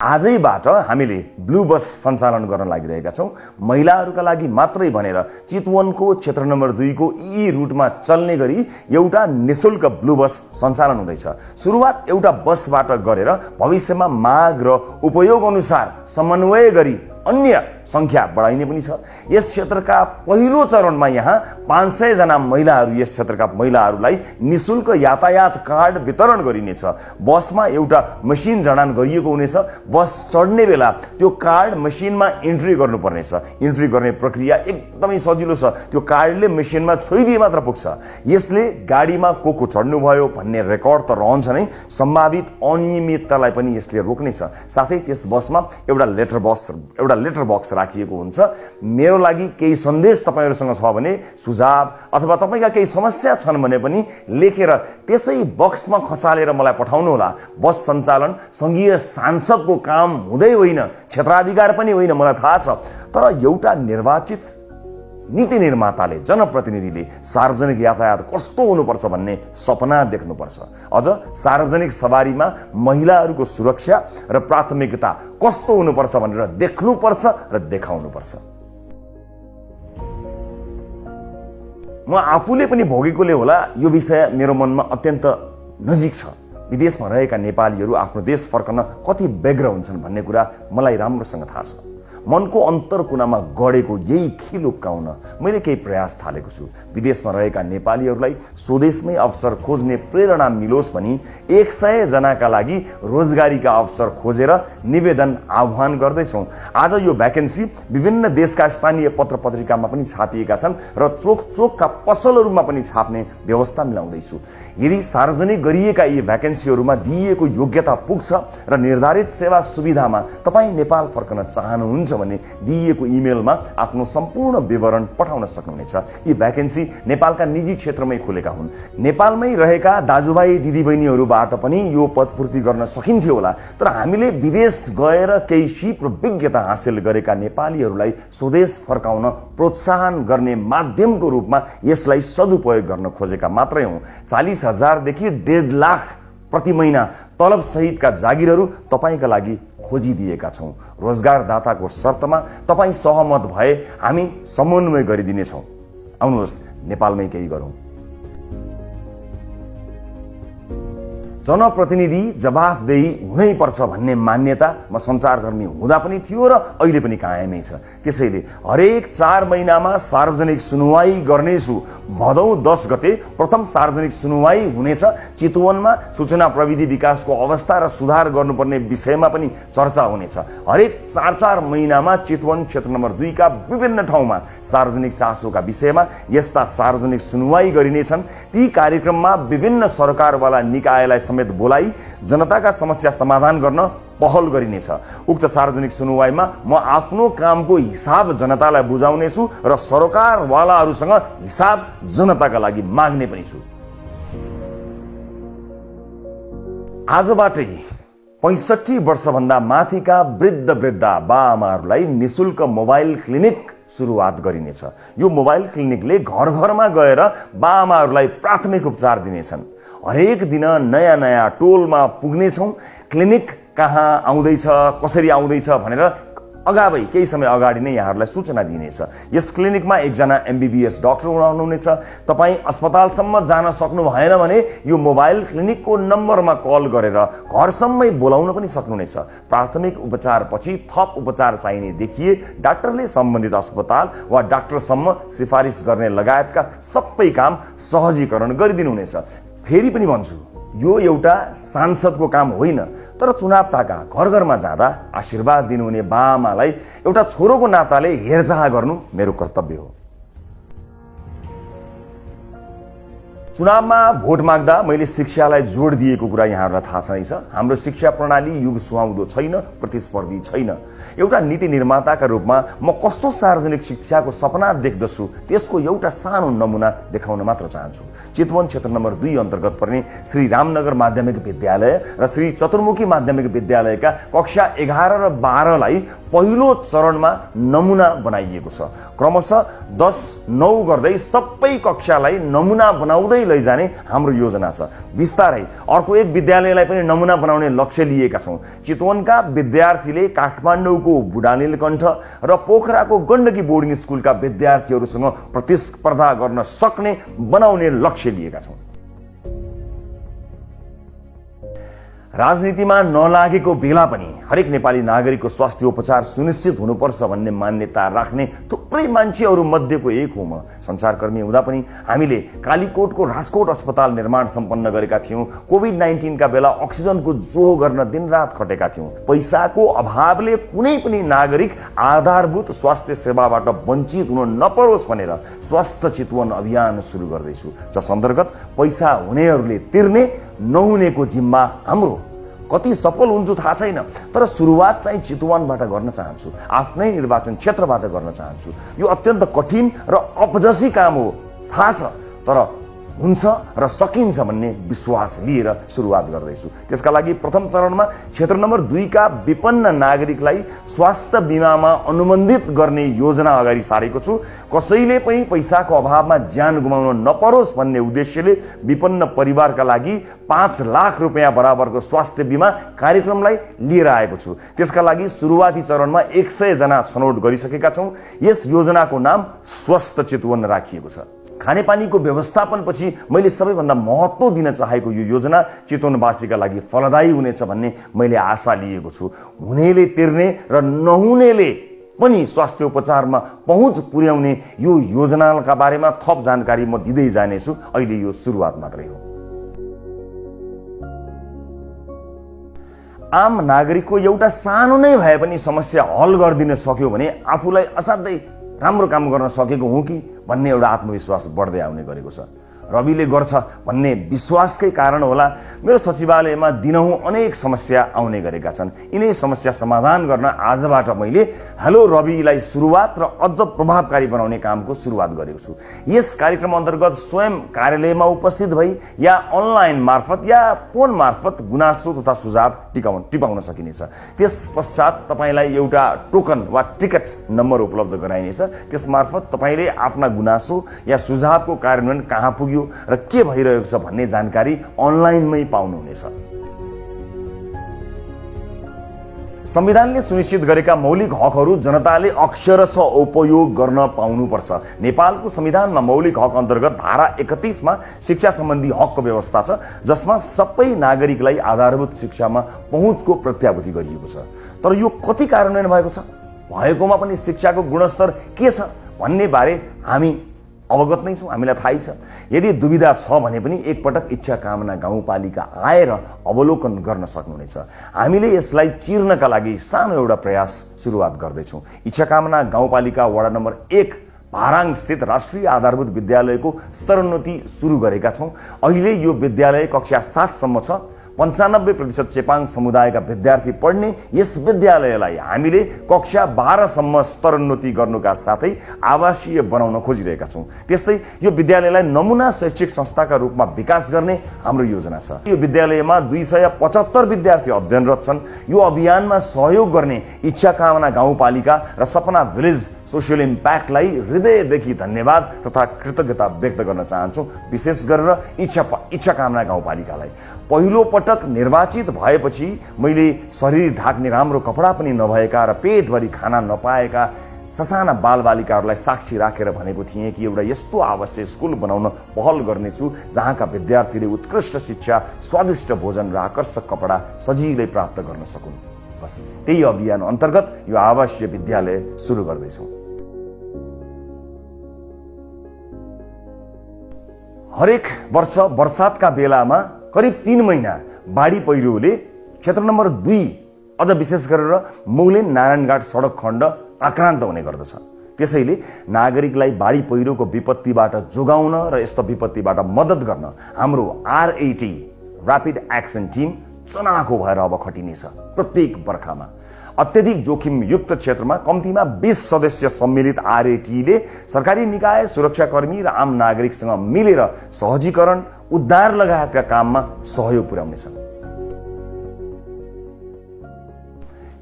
आजैबाट हामीले ब्लू बस सञ्चालन गर्न लागिरहेका छौँ। महिलाहरूका लागि मात्रै भनेर चितवनको क्षेत्र नम्बर 2 को यी रुटमा चल्ने गरी एउटा निशुल्क ब्लू बस सञ्चालन हुँदैछ। सुरुवात एउटा बसबाट गरेर भविष्यमा माग र उपयोग अनुसार समन्वय गरी अन्य संख्या बढाइने पनि छ। यस क्षेत्रका पहिलो चरणमा यहाँ 500 जना महिलाहरू, यस क्षेत्रका महिलाहरूलाई निशुल्क यातायात कार्ड वितरण गरिनेछ। बसमा एउटा मसिन जडान गरिएको हुनेछ। बस चढ्ने बेला त्यो कार्ड मसिनमा इन्ट्री गर्नुपर्नेछ। इन्ट्री गर्ने प्रक्रिया एकदमै सजिलो छ। त्यो कार्डले मसिनमा छोइदिए मात्र पुग्छ। यसले गाडीमा को चढ्नुभयो भन्ने रेकर्ड त रहन्छ नै, सम्भावित अनियमिततालाई पनि यसले रोक्नेछ। साथै त्यस बसमा एउटा लेटर बक्स राखिएको हुन्छ। मेरो लागि केही सन्देश तपाईहरुसँग छ भने, सुझाव अथवा तपाईका केही समस्या छन् भने पनि लेखेर त्यसै बक्समा खसालेर मलाई पठाउनु होला। बस सञ्चालन संघीय सांसदको काम हुँदै होइन, क्षेत्राधिकार पनि होइन, मलाई थाहा छ। तर एउटा निर्वाचित नीति निर्माताले, जनप्रतिनिधिले सार्वजनिक यातायात कस्तो हुनुपर्छ भन्ने सपना देख्नुपर्छ। अझ सार्वजनिक सवारीमा महिलाहरूको सुरक्षा र प्राथमिकता कस्तो हुनुपर्छ भनेर देख्नुपर्छ र देखाउनुपर्छ। म आफूले पनि भोगेकोले होला यो विषय मेरो मनमा अत्यन्त नजिक छ। विदेशमा रहेका नेपालीहरू आफ्नो देश फर्कन कति व्यग्र हुन्छन् भन्ने कुरा मलाई राम्रोसँग थाहा छ। मनको अन्तरकुनामा गडेको यही खिल उक्काउन मैले केही प्रयास थालेको छु। विदेशमा रहेका नेपालीहरूलाई स्वदेशमै अवसर खोज्ने प्रेरणा मिलोस् भनी 100 जनाका लागि रोजगारीका अवसर खोजेर निवेदन आह्वान गर्दैछौँ। आज यो भ्याकेन्सी विभिन्न देशका स्थानीय पत्र पत्रिकामा पनि छापिएका छन् र चोकका पसलहरूमा पनि छाप्ने व्यवस्था मिलाउँदैछु। यदि सार्वजनिक गरिएका यी भ्याकेन्सीहरूमा दिइएको योग्यता पुग्छ र निर्धारित सेवा सुविधामा तपाईँ नेपाल फर्कन चाहनुहुन्छ भने दिइएको इमेलमा आफ्नो सम्पूर्ण विवरण पठाउन सक्नुहुनेछ। यी भ्याकेन्सी नेपालका निजी क्षेत्रमै खुलेका हुन्। नेपालमै रहेका दाजुभाइ दिदीबहिनीहरूबाट पनि यो पदपूर्ति गर्न सकिन्थ्यो होला। तर हामीले विदेश गएर केही सिप र विज्ञता हासिल गरेका नेपालीहरूलाई स्वदेश फर्काउन प्रोत्साहन गर्ने माध्यमको रूपमा यसलाई सदुपयोग गर्न खोजेका मात्रै हौँ। 40,000 देखि 1.5 लाख प्रति महिना तलब सहितका जागिरहरू तपाईका लागि खोजिदिएका छौँ। रोजगारदाताको शर्तमा तपाईँ सहमत भए हामी समन्वय गरिदिनेछौँ। आउनुहोस् नेपालमै केही गरौँ। जनप्रतिनिधि जवाफदेही हुनै पर्छ भन्ने मान्यता म सञ्चारकर्मी हुँदा पनि थियो र अहिले पनि कायमै छ। त्यसैले हरेक 4 महिनामा सार्वजनिक सुनवाई गर्नेछु। भदौ 10 गते प्रथम सार्वजनिक सुनवाई हुनेछ। चितवनमा सूचना प्रविधि विकासको अवस्था र सुधार गर्नुपर्ने विषयमा पनि चर्चा हुनेछ। हरेक 4 महिनामा चितवन क्षेत्र नम्बर 2 का विभिन्न ठाउँमा सार्वजनिक चासोका विषयमा यस्ता सार्वजनिक सुनवाई गरिनेछन्। ती कार्यक्रममा विभिन्न सरकारवाला निकायलाई समेत बोलाई जनताका समस्या समाधान गर्न पहल गरिनेछ। उक्त सार्वजनिक सुनवाईमा म आफ्नो कामको हिसाब जनतालाई बुझाउनेछु र सरकारवालाहरूसँग हिसाब जनताका लागि माग्ने पनि छु। आजबाटै 65 वर्षभन्दा माथिका वृद्धा बाआमाहरूलाई निशुल्क मोबाइल क्लिनिक सुरुवात गरिनेछ। यो मोबाइल क्लिनिकले घर घरमा गएर बाआमाहरूलाई प्राथमिक उपचार दिनेछन्। हरेक दिन नयाँ टोलमा पुग्नेछौँ। क्लिनिक कहाँ आउँदैछ, कसरी आउँदैछ भनेर केही समय अगाडि नै यहाँहरूलाई सूचना दिइनेछ। यस क्लिनिकमा एकजना MBBS डाक्टर हुनुहुनेछ। तपाईँ अस्पतालसम्म जान सक्नु भएन भने यो मोबाइल क्लिनिकको नम्बरमा कल गरेर घरसम्मै बोलाउन पनि सक्नुहुनेछ। प्राथमिक उपचारपछि थप उपचार चाहिने देखिए डाक्टरले सम्बन्धित अस्पताल वा डाक्टरसम्म सिफारिस गर्ने लगायतका सबै काम सहजीकरण गरिदिनुहुनेछ। फेरि पनि भन्छु, यो एउटा सांसदको काम होइन, तर चुनाव ताका घर घरमा जाँदा आशीर्वाद दिनुहुने बाआमालाई एउटा छोरोको नाताले हेरचाह गर्नु मेरो कर्तव्य हो। चुनावमा भोट माग्दा मैले शिक्षालाई जोड दिएको कुरा यहाँहरूलाई थाहा छैछ। हाम्रो शिक्षा प्रणाली युग सुहाउँदो छैन, प्रतिस्पर्धी छैन। एउटा नीति निर्माताका रूपमा म कस्तो सार्वजनिक शिक्षाको सपना देख्दछु त्यसको एउटा सानो नमुना देखाउन मात्र चाहन्छु। चितवन क्षेत्र नम्बर 2 अन्तर्गत पर्ने श्री रामनगर माध्यमिक विद्यालय र श्री चतुर्मुखी माध्यमिक विद्यालयका कक्षा 11 र 12 लाई पहिलो चरणमा नमुना बनाइएको छ। क्रमशः 10-9 गर्दै सबै कक्षालाई नमुना बनाउँदै लैजाने हाम्रो योजना छ। बिस्तारै अर्को एक विद्यालयलाई पनि नमुना बनाउने लक्ष्य लिएका छौँ। चितवनका विद्यार्थीले काठमाडौँको बुढानीलकण्ठ र पोखराको गण्डकी बोर्डिङ स्कुलका विद्यार्थीहरूसँग प्रतिस्पर्धा गर्न सक्ने बनाउने लक्ष्य लिएका छौँ। राजनीतिमा नलागेको बेला पनि हरेक नेपाली नागरिकको स्वास्थ्य उपचार सुनिश्चित हुनुपर्छ भन्ने मान्यता राख्ने थुप्रै मान्छेहरू मध्येको एक हो म। सञ्चारकर्मी हुँदा पनि हामीले कालीकोटको राजकोट अस्पताल निर्माण सम्पन्न गरेका थियौँ। कोभिड-19 का बेला अक्सिजनको जोह गर्न दिनरात खटेका थियौँ। पैसाको अभावले कुनै पनि नागरिक आधारभूत स्वास्थ्य सेवाबाट वञ्चित हुन नपरोस् भनेर स्वस्थ चितवन अभियान सुरु गर्दैछु, जस अन्तर्गत पैसा हुनेहरूले तिर्ने, नहुनेको जिम्मा हाम्रो। कति सफल हुन्छु थाहा छैन, तर सुरुवात चाहिँ चितवनबाट गर्न चाहन्छु, आफ्नै निर्वाचन क्षेत्रबाट गर्न चाहन्छु। यो अत्यन्त कठिन र अपजसी काम हो थाहा छ, तर हुन्छ र सकिन्छ भन्ने विश्वास लिएर सुरुवात गर्दैछु। त्यसका लागि प्रथम चरणमा क्षेत्र नम्बर 2 का विपन्न नागरिकलाई स्वास्थ्य बिमामा अनुबन्धित गर्ने योजना अगाडि सारेको छु। कसैले पनि पैसाको अभावमा ज्यान गुमाउन नपरोस् भन्ने उद्देश्यले विपन्न परिवारका लागि 5 लाख रुपियाँ बराबरको स्वास्थ्य बिमा कार्यक्रमलाई लिएर आएको छु। त्यसका लागि सुरुवाती चरणमा 100 जना छनौट गरिसकेका छौँ। यस योजनाको नाम स्वस्थ चितवन राखिएको छ। खानेपानीको व्यवस्थापनपछि मैले सबैभन्दा महत्त्व दिन चाहेको यो योजना चितवनवासीका लागि फलदायी हुनेछ भन्ने मैले आशा लिएको छु। हुनेले तिर्ने र नहुनेले पनि स्वास्थ्य उपचारमा पहुँच पुर्याउने यो योजनाका बारेमा थप जानकारी म दिँदै जानेछु। अहिले यो सुरुवात मात्रै हो। आम नागरिकको एउटा सानो नै भए पनि समस्या हल गरिदिन सक्यो भने आफूलाई असाध्यै राम्रो काम गर्न सकेको हुँ कि भन्ने एउटा आत्मविश्वास बढ्दै आउने गरेको छ। रविले गर्छ भन्ने विश्वासकै कारण होला मेरो सचिवालयमा दिनहुँ अनेक समस्या आउने गरेका छन्। यिनै समस्या समाधान गर्न आजबाट मैले हेलो रविलाई सुरुवात र अझ प्रभावकारी बनाउने कामको सुरुवात गरेको छु। यस कार्यक्रम अन्तर्गत स्वयं कार्यालयमा उपस्थित भई या अनलाइन मार्फत या फोन मार्फत गुनासो तथा सुझाव टिपाउन सकिनेछ। त्यस पश्चात तपाईलाई एउटा टोकन वा टिकट नम्बर उपलब्ध गराइनेछ। त्यस मार्फत तपाईले आफ्ना गुनासो या सुझावको कार्यान्वयन कहाँ पुग्यो र के भइरहेको छ भन्ने जानकारी अनलाइनमै पाउनुहुनेछ। संविधानले सुनिश्चित गरेका मौलिक हकहरू जनताले अक्षरशः उपयोग गर्न पाउनुपर्छ। नेपालको संविधानमा मौलिक हक अन्तर्गत धारा 31 मा शिक्षा सम्बन्धी हकको व्यवस्था छ, जसमा सबै नागरिकलाई आधारभूत शिक्षामा पहुँचको प्रत्याभूति गरिएको छ। तर यो कति कार्यान्वयन भएको छ, भएकोमा पनि शिक्षाको गुणस्तर के छ भन्ने बारे हामी अवगत नै छौँ, हामीलाई थाहै छ। यदि दुविधा छ भने पनि एकपटक इच्छा कामना गाउँपालिका आएर अवलोकन गर्न सक्नुहुनेछ। हामीले यसलाई चिर्नका लागि सानो एउटा प्रयास सुरुवात गर्दैछौँ। इच्छा कामना गाउँपालिका वडा नम्बर 1 भाराङ स्थित राष्ट्रिय आधारभूत विद्यालयको स्तरोन्नति सुरु गरेका छौँ। अहिले यो विद्यालय कक्षा 7 सम्म छ। 95% चेपाङ समुदायका विद्यार्थी पढ्ने यस विद्यालयलाई हामीले कक्षा 12 सम्म स्तरोन्नति गर्नुका साथै आवासीय बनाउन खोजिरहेका छौँ। त्यस्तै यो विद्यालयलाई नमुना शैक्षिक संस्थाका रूपमा विकास गर्ने हाम्रो योजना छ। यो विद्यालयमा 275 विद्यार्थी अध्ययनरत छन्। यो अभियानमा सहयोग गर्ने इच्छा कामना गाउँपालिका र सपना भिलेज सोसियल इम्प्याक्टलाई हृदयदेखि धन्यवाद तथा कृतज्ञता व्यक्त गर्न चाहन्छु। विशेष गरेर इच्छा कामना गाउँपालिकालाई पहिलो पटक निर्वाचित भएपछि मैले शरीर ढाक्ने राम्रो कपडा पनि नभएका र पेटभरि खाना नपाएका ससाना बालबालिकाहरूलाई साक्षी राखेर भनेको थिएँ कि एउटा यस्तो आवश्यक स्कुल बनाउन पहल गर्नेछु जहाँका विद्यार्थीले उत्कृष्ट शिक्षा, स्वादिष्ट भोजन र आकर्षक कपडा सजिलै प्राप्त गर्न सकुन्। बस त्यही अभियान अन्तर्गत यो आवासीय विद्यालय सुरु गर्दैछौँ। हरेक वर्ष वर्षातका बेलामा करिब 3 महिना बाढी पहिरोले क्षेत्र नम्बर 2 अझ विशेष गरेर मौलिन नारायणघाट सडक खण्ड आक्रान्त हुने गर्दछ। त्यसैले नागरिकलाई बाढी पहिरोको विपत्तिबाट जोगाउन र यस्तो विपत्तिबाट मद्दत गर्न हाम्रो RAT ऱ्यापिड एक्सन टिम चनाखो भएर अब खटिनेछ। प्रत्येक बर्खामा अत्यधिक जोखिम युक्त क्षेत्रमा कम्तीमा 20 सदस्य सम्मिलित RATले सरकारी निकाय, सुरक्षाकर्मी र आम नागरिकसँग मिलेर सहजीकरण, उद्धार लगायतका काममा सहयोग पुर्याउनेछ।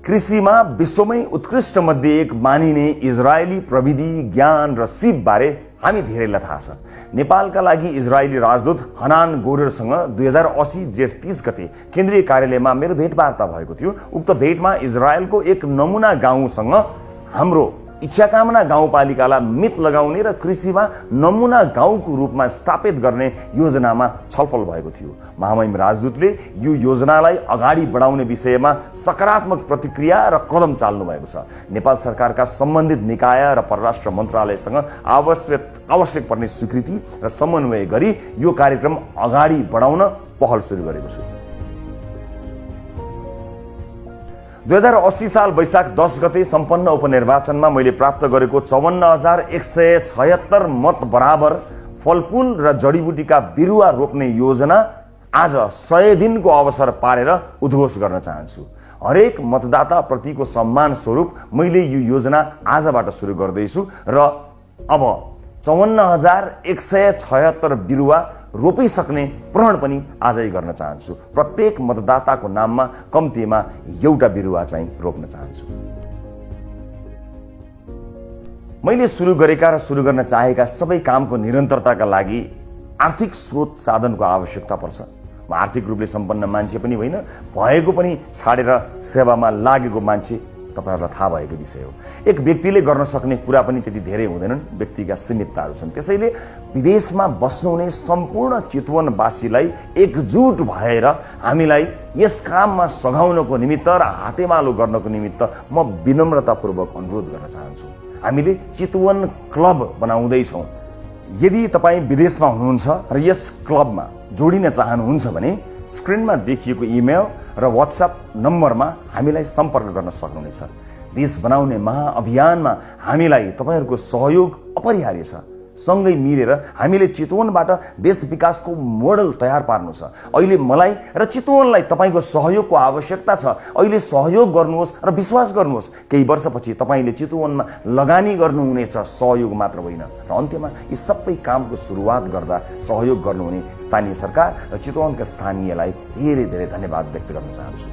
कृषिमा विश्वमै उत्कृष्ट मध्ये एक मानिने इजरायली प्रविधि ज्ञान र सिपबारे हामी धेरैलाई थाहा छ। नेपालका लागि इजरायली राजदूत हनान गोरेरसँग 2080 जेठ 30 गते केन्द्रीय कार्यालयमा मेरो भेटवार्ता भएको थियो। उक्त भेटमा इजरायलको एक नमुना गाउँसँग हाम्रो इच्छाकामना गाउँपालिकालाई मित लगाउने र कृषिमा नमुना गाउँको रूपमा स्थापित गर्ने योजनामा छलफल भएको थियो। महामहिम राजदूतले यो योजनालाई अगाडि बढाउने विषयमा सकारात्मक प्रतिक्रिया र कदम चाल्नु भएको छ। नेपाल सरकारका सम्बन्धित निकाय र परराष्ट्र मन्त्रालयसँग आवश्यक पर्ने स्वीकृति र समन्वय गरी यो कार्यक्रम अगाडि बढाउन पहल सुरु गरेको छु। 2080 साल वैशाख 10 गते सम्पन्न उपनिर्वाचनमा मैले प्राप्त गरेको 54,176 मत बराबर फलफूल र जडीबुटीका बिरुवा रोप्ने योजना आज 100 दिनको अवसर पारेर उद्घोष गर्न चाहन्छु। हरेक मतदाता प्रतिको सम्मान स्वरूप मैले यो योजना आजबाट सुरु गर्दैछु र अब 54,176 बिरुवा रोपिसक्ने प्रण पनि आजै गर्न चाहन्छु। प्रत्येक मतदाताको नाममा कम्तीमा एउटा बिरुवा चाहिँ रोप्न चाहन्छु। मैले सुरु गरेका र सुरु गर्न चाहेका सबै कामको निरन्तरताका लागि आर्थिक स्रोत साधनको आवश्यकता पर्छ। म आर्थिक रूपले सम्पन्न मान्छे पनि होइन, भएको पनि छाडेर सेवामा लागेको मान्छे तपाईहरुलाई थाहा भएको विषय हो। एक व्यक्तिले गर्न सक्ने कुरा पनि त्यति धेरै हुँदैनन्, व्यक्तिका सीमितताहरू छन्। त्यसैले विदेशमा बस्नुहुने सम्पूर्ण चितवनवासीलाई एकजुट भएर हामीलाई यस काममा सघाउनको निमित्त र हातेमालो गर्नको निमित्त म विनम्रतापूर्वक अनुरोध गर्न चाहन्छु। हामीले चितवन क्लब बनाउँदैछौँ। यदि तपाईँ विदेशमा हुनुहुन्छ र यस क्लबमा जोडिन चाहनुहुन्छ भने स्क्रिनमा देखिएको इमेल र व्हाट्सएप नम्बरमा हामीलाई सम्पर्क गर्न सक्नुहुनेछ। देश बनाउने महाअभियानमा हामीलाई तपाईहरुको सहयोग अपरिहार्य छ। सँगै मिलेर हामीले चितवनबाट देश विकासको मोडल तयार पार्नु छ। अहिले मलाई र चितवनलाई तपाईको सहयोगको आवश्यकता छ। अहिले सहयोग गर्नुहोस् र विश्वास गर्नुहोस्, केही वर्षपछि तपाईले चितवनमा लगानी गर्नुहुनेछ, सहयोग मात्र होइन। र अन्त्यमा यी सबै कामको सुरुवात गर्दा सहयोग गर्नुहुने स्थानीय सरकार र चितवनका स्थानीयलाई धेरै धेरै धन्यवाद व्यक्त गर्न चाहन्छु।